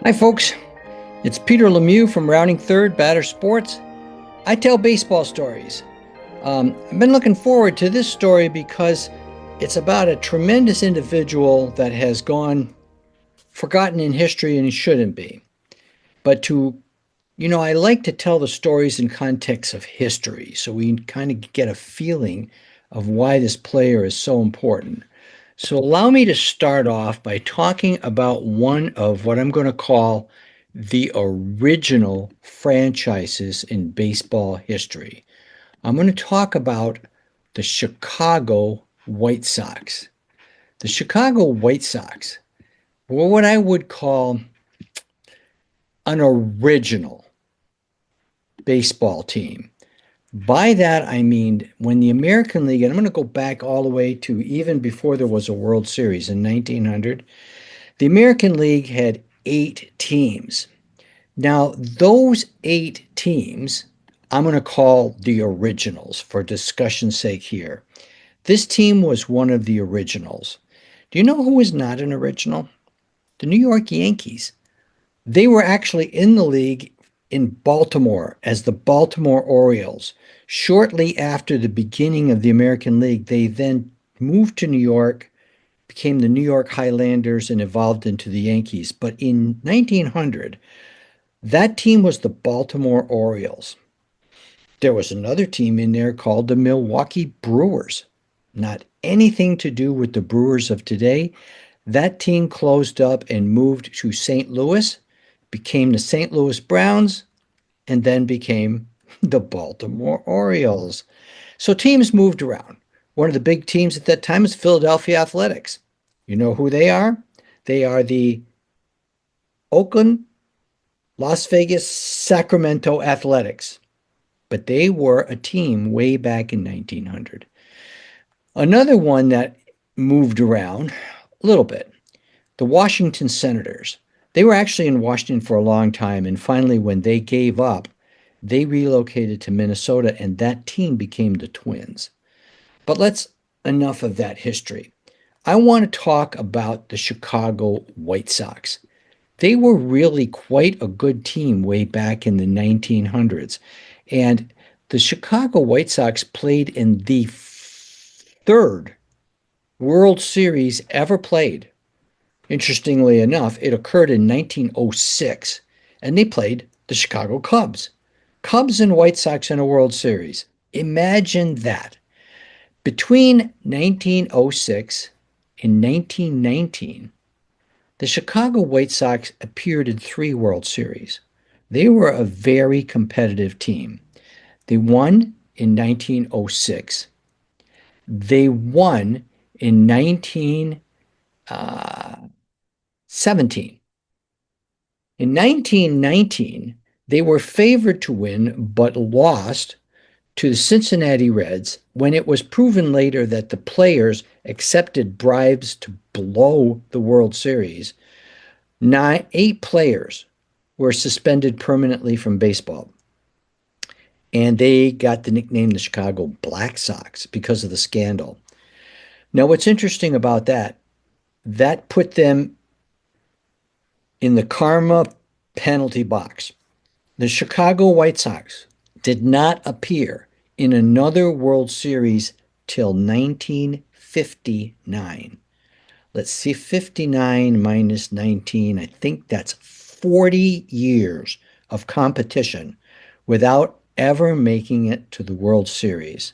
Hi, folks. It's Peter Lemieux from Rounding Third, BadderSports. I tell baseball stories. I've been looking forward to this story because it's about a tremendous individual that has gone forgotten in history and he shouldn't be. But I like to tell the stories in context of history so we kind of get a feeling of why this player is so important. So allow me to start off by talking about one of what I'm going to call the original franchises in baseball history. I'm going to talk about the Chicago White Sox. The Chicago White Sox were what I would call an original baseball team. By that, I mean when the American League, and I'm going to go back all the way to even before there was a World Series in 1900, the American League had 8 teams. Now, those 8 teams, I'm going to call the originals for discussion's sake here. This team was one of the originals. Do you know who was not an original? The New York Yankees. They were actually in the league in Baltimore as the Baltimore Orioles. Shortly after the beginning of the American League, they then moved to New York, became the New York Highlanders, and evolved into the Yankees. But in 1900, that team was the Baltimore Orioles. There was another team in there called the Milwaukee Brewers. Not anything to do with the Brewers of today. That team closed up and moved to St. Louis, became the St. Louis Browns, and then became the Baltimore Orioles. So teams moved around. One of the big teams at that time is Philadelphia Athletics. You know who they are? They are the Oakland, Las Vegas, Sacramento Athletics. But they were a team way back in 1900. Another one that moved around a little bit, the Washington Senators. They were actually in Washington for a long time, and finally, when they gave up, they relocated to Minnesota, and that team became the Twins. But enough of that history. I want to talk about the Chicago White Sox. They were really quite a good team way back in the 1900s. And the Chicago White Sox played in the third World Series ever played. Interestingly enough, it occurred in 1906, and they played the Chicago Cubs. Cubs and White Sox in a World Series. Imagine that. Between 1906 and 1919, the Chicago White Sox appeared in 3 World Series. They were a very competitive team. They won in 1906. They won in 1917. In 1919, they were favored to win but lost to the Cincinnati Reds when it was proven later that the players accepted bribes to blow the World Series. 8 players were suspended permanently from baseball, and they got the nickname the Chicago Black Sox because of the scandal. Now, what's interesting about that put them in the karma penalty box. The Chicago White Sox did not appear in another World Series till 1959. Let's see, 59 minus 19. I think that's 40 years of competition without ever making it to the World Series.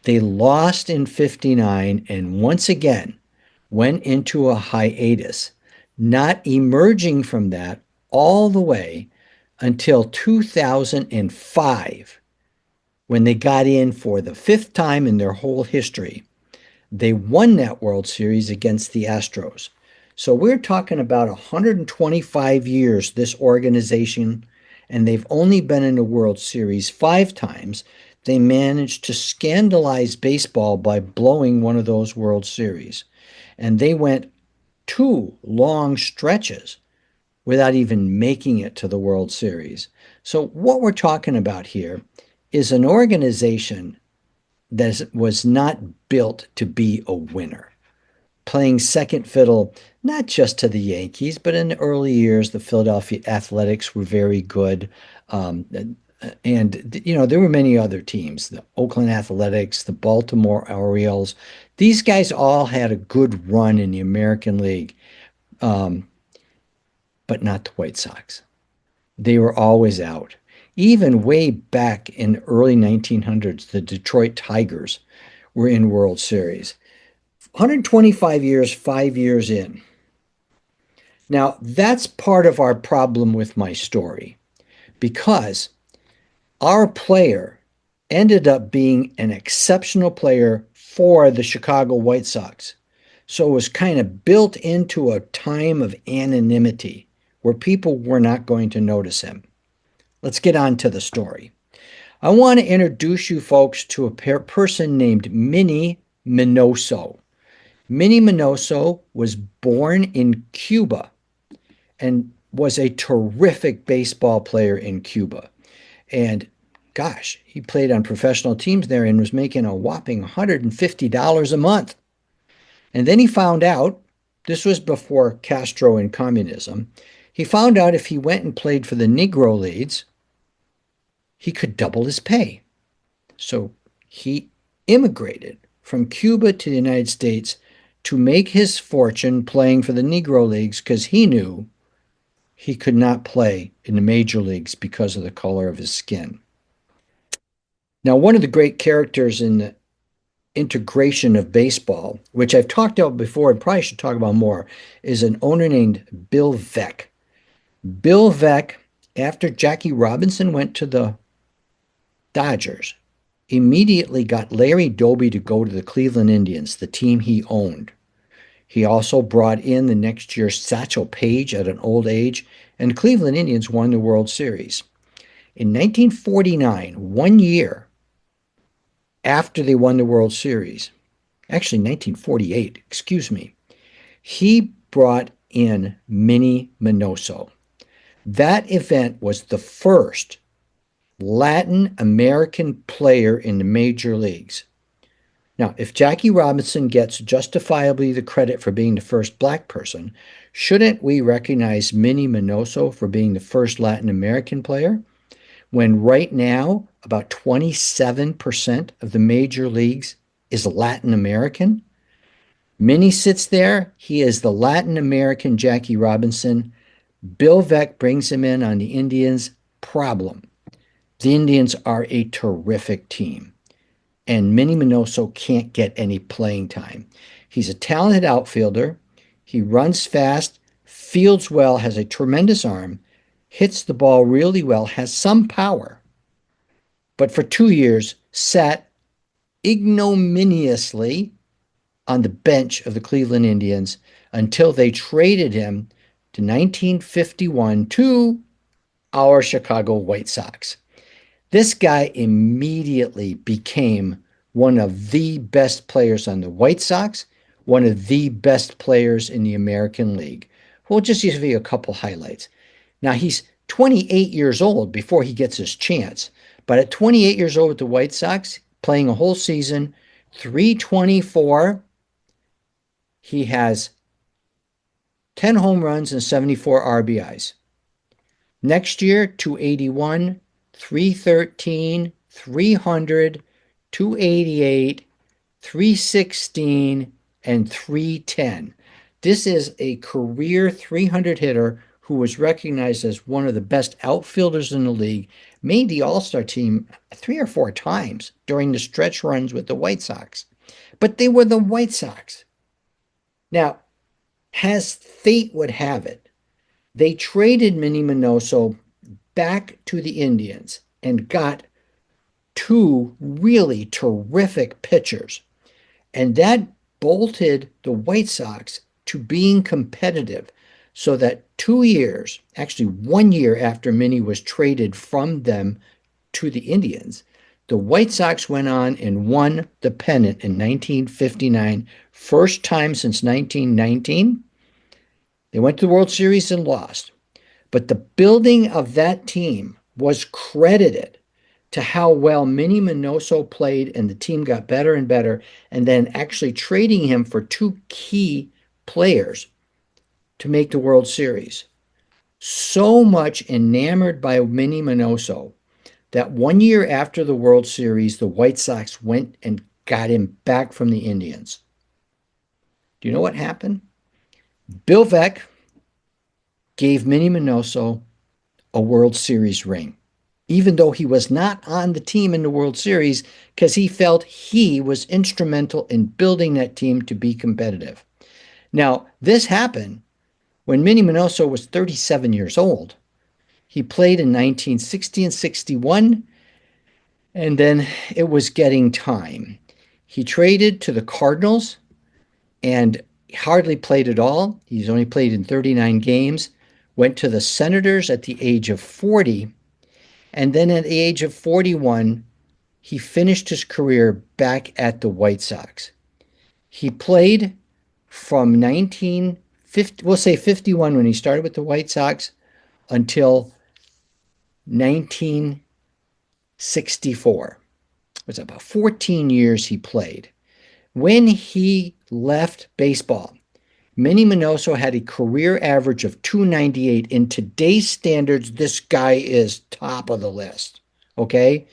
They lost in 59 and once again went into a hiatus, not emerging from that all the way until 2005, when they got in for the 5th time in their whole history. They won that World Series against the Astros. So we're talking about 125 years, this organization, and they've only been in the World Series 5 times. They managed to scandalize baseball by blowing one of those World Series. And they went 2 long stretches without even making it to the World Series. So what we're talking about here is an organization that was not built to be a winner. playing second fiddle, not just to the Yankees, but in the early years, the Philadelphia Athletics were very good. Um, and, there were many other teams, the Oakland Athletics, the Baltimore Orioles. These guys all had a good run in the American League, um, but not the White Sox. They were always out. Even way back in the early 1900s, the Detroit Tigers were in World Series. 125 years, 5 years in. Now, that's part of our problem with my story because our player ended up being an exceptional player for the Chicago White Sox. So it was kind of built into a time of anonymity where people were not going to notice him. Let's get on to the story. I want to introduce you folks to a person named Minnie Miñoso. Minnie Miñoso was born in Cuba and was a terrific baseball player in Cuba. And gosh, he played on professional teams there and was making a whopping $150 a month. And then he found out, this was before Castro and communism, he found out if he went and played for the Negro Leagues, he could double his pay. So he immigrated from Cuba to the United States to make his fortune playing for the Negro Leagues because he knew he could not play in the major leagues because of the color of his skin. Now, one of the great characters in the integration of baseball, which I've talked about before and probably should talk about more, is an owner named Bill Veeck. Bill Veeck, after Jackie Robinson went to the Dodgers, immediately got Larry Doby to go to the Cleveland Indians, the team he owned. He also brought in the next year Satchel Paige at an old age, and the Cleveland Indians won the World Series. In 1949, 1 year after they won the World Series, actually 1948, excuse me, he brought in Minnie Miñoso. That event was the first Latin American player in the major leagues. Now, if Jackie Robinson gets justifiably the credit for being the first black person, shouldn't we recognize Minnie Miñoso for being the first Latin American player? When right now, about 27% of the major leagues is Latin American? Minnie sits there. He is the Latin American Jackie Robinson. Bill Veeck brings him in on the Indians. Problem. The Indians are a terrific team, and Minnie Miñoso can't get any playing time. He's a talented outfielder. He runs fast, fields well, has a tremendous arm, hits the ball really well, has some power, but for 2 years sat ignominiously on the bench of the Cleveland Indians until they traded him to 1951 to our Chicago White Sox. This guy immediately became one of the best players on the White Sox, one of the best players in the American League. We'll just give you a couple highlights. Now, he's 28 years old before he gets his chance, but at 28 years old with the White Sox, playing a whole season, 324, he has 10 home runs and 74 RBIs. Next year, 281, 313, 300, 288, 316, and 310. This is a career 300 hitter who was recognized as one of the best outfielders in the league, made the All-Star team 3 or 4 times during the stretch runs with the White Sox. But they were the White Sox. Now, as fate would have it, they traded Minnie Miñoso back to the Indians and got 2 really terrific pitchers. And that bolted the White Sox to being competitive so that 2 years, actually 1 year after Minnie was traded from them to the Indians, the White Sox went on and won the pennant in 1959, first time since 1919. They went to the World Series and lost. But the building of that team was credited to how well Minnie Miñoso played, and the team got better and better, and then actually trading him for two key players to make the World Series. So much enamored by Minnie Miñoso that 1 year after the World Series, the White Sox went and got him back from the Indians. Do you know what happened? Bill Veeck gave Minnie Miñoso a World Series ring, even though he was not on the team in the World Series, because he felt he was instrumental in building that team to be competitive. Now, this happened when Minnie Miñoso was 37 years old. He played in 1960 and 61, and then it was getting time. He traded to the Cardinals and hardly played at all. He's only played in 39 games. Went to the Senators at the age of 40. And then at the age of 41, he finished his career back at the White Sox. He played from 1950, we'll say 51 when he started with the White Sox, until 1964. It was about 14 years he played. When he left baseball, Minnie Miñoso had a career average of 298. In today's standards, this guy is top of the list. Okay?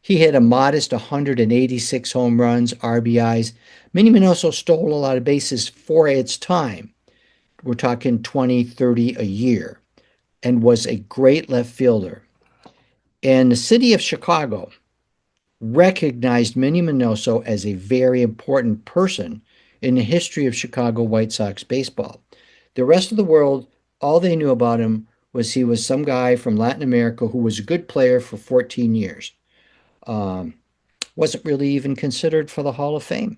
He hit a modest 186 home runs, RBIs. Minnie Miñoso stole a lot of bases for its time. We're talking 20, 30 a year, and was a great left fielder. And the city of Chicago recognized Minnie Miñoso as a very important person in the history of Chicago White Sox baseball. The rest of the world, all they knew about him was he was some guy from Latin America who was a good player for 14 years. Wasn't really even considered for the Hall of Fame.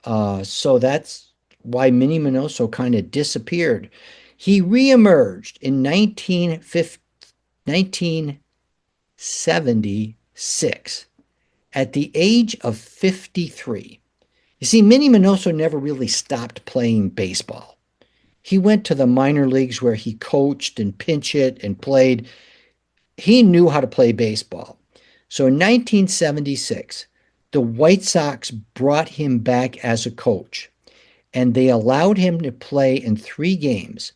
So that's why Minnie Miñoso kind of disappeared. He reemerged in 1976 at the age of 53. You see, Minnie Miñoso never really stopped playing baseball. He went to the minor leagues where he coached and pinch hit and played. He knew how to play baseball. So in 1976, the White Sox brought him back as a coach, and they allowed him to play in 3 games.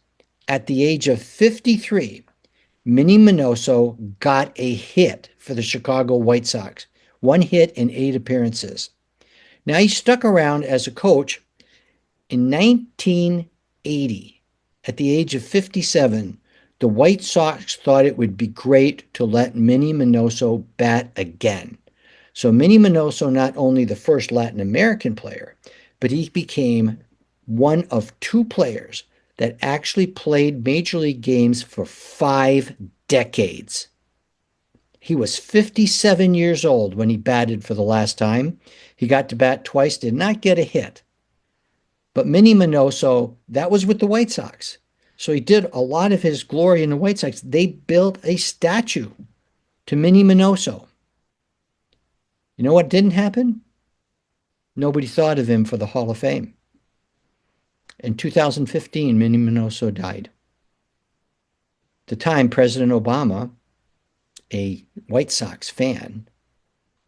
At the age of 53, Minnie Miñoso got a hit for the Chicago White Sox, 1 hit in 8 appearances. Now, he stuck around as a coach. In 1980, at the age of 57, the White Sox thought it would be great to let Minnie Miñoso bat again. So Minnie Miñoso, not only the first Latin American player, but he became one of 2 players that actually played Major League games for 5 decades. He was 57 years old when he batted for the last time. He got to bat twice, did not get a hit. But Minnie Miñoso, that was with the White Sox. So he did a lot of his glory in the White Sox. They built a statue to Minnie Miñoso. You know what didn't happen? Nobody thought of him for the Hall of Fame. In 2015, Minnie Miñoso died. At the time, President Obama, a White Sox fan,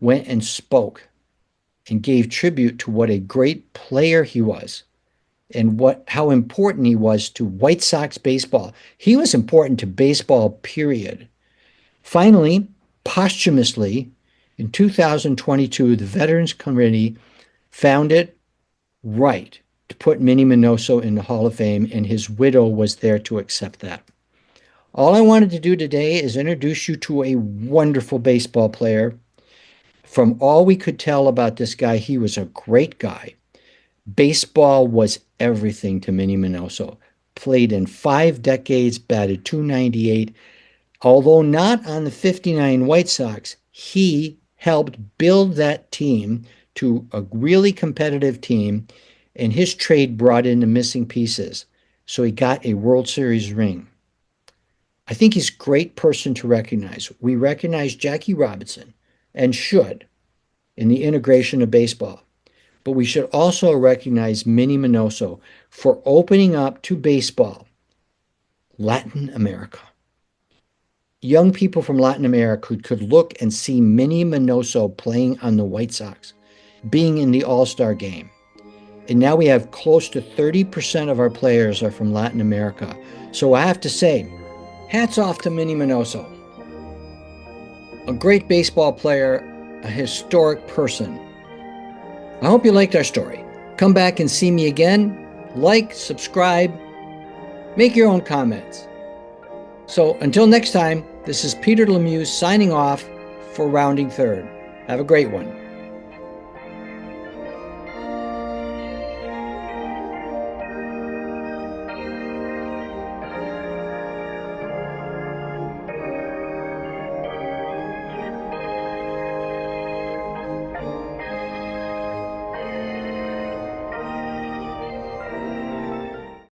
went and spoke and gave tribute to what a great player he was and how important he was to White Sox baseball. He was important to baseball, period. Finally, posthumously, in 2022, the Veterans Committee found it right to put Minnie Miñoso in the Hall of Fame, and his widow was there to accept that. All I wanted to do today is introduce you to a wonderful baseball player. From all we could tell about this guy, he was a great guy. Baseball was everything to Minnie Miñoso. Played in 5 decades, batted .298. Although not on the 59 White Sox, he helped build that team to a really competitive team, and his trade brought in the missing pieces. So he got a World Series ring. I think he's a great person to recognize. We recognize Jackie Robinson, and should, in the integration of baseball. But we should also recognize Minnie Miñoso for opening up to baseball Latin America. young people from Latin America who could look and see Minnie Miñoso playing on the White Sox, being in the All-Star game. And now we have close to 30% of our players are from Latin America. So I have to say, hats off to Minnie Miñoso. A great baseball player, a historic person. I hope you liked our story. Come back and see me again. Like, subscribe, make your own comments. So until next time, this is Peter Lemieux signing off for Rounding Third. Have a great one.